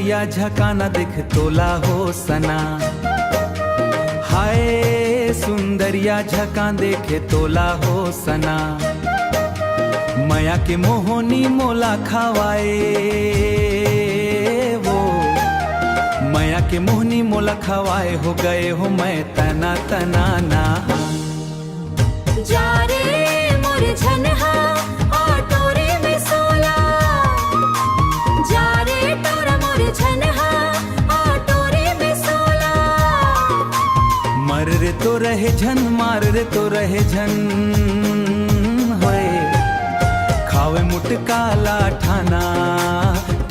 सुंदरिया झकाना देख तोला हो सना। हाय सुंदरिया झका देखे तोला हो सना। माया के मोहनी मोला खवाए वो, माया के मोहनी मोला खवाए हो गए हो मैं तना तना ना। जा रे मोर झनहा ऑटो रे में सोला, जा रे तोरा मोर झनहा ऑटो रे में सोला। मर रे तो रहे झन मार रे तो रहे झन होए, खावे मुटकाला ठाना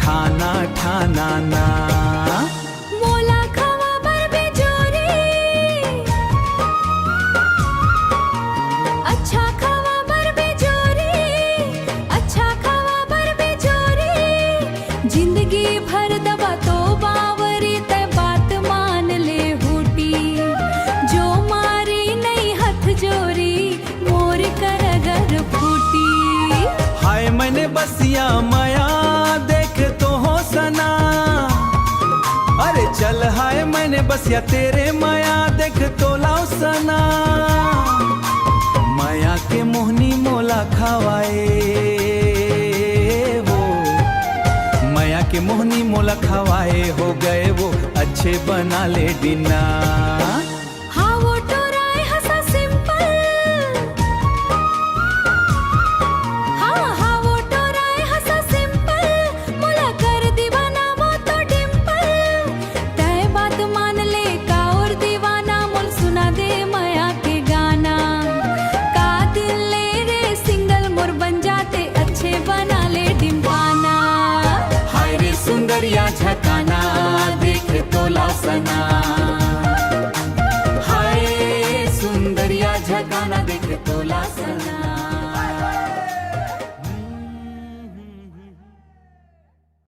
ठाना ठाना ना। मोला खवा बर बेजोरी, अच्छा खवा बर बेजोरी, अच्छा खवा बर बेजोरी। जिंदगी भर दबा तो बावरी तय बात मान ले हूटी। जो मारी नहीं हथ जोरी मोर कर गर फूटी। हाय मैंने बसिया माया देख तो हो सना। अरे चल हाय मैंने बसिया तेरे माया देख तो लाओ सना। माया के मोहनी मोला खवाए वो, माया के मोहनी मोला खवाए हो गए वो अच्छे बना ले डिना। हाँ वो टोराए हंसा सिंपल, हाँ वो टोराए हंसा सिंपल। मोला कर दीवाना वो तो डिम्पल। तय बात मान ले का और दीवाना मोल सुना दे माया के गाना। का दिल ले रे सिंगल मोर बन जाते अच्छे बना ले डिम्पाना। हाय रे सुंदरिया झकाना देख तोला सना। हाय सुंदरिया झकाना देख तोला सना।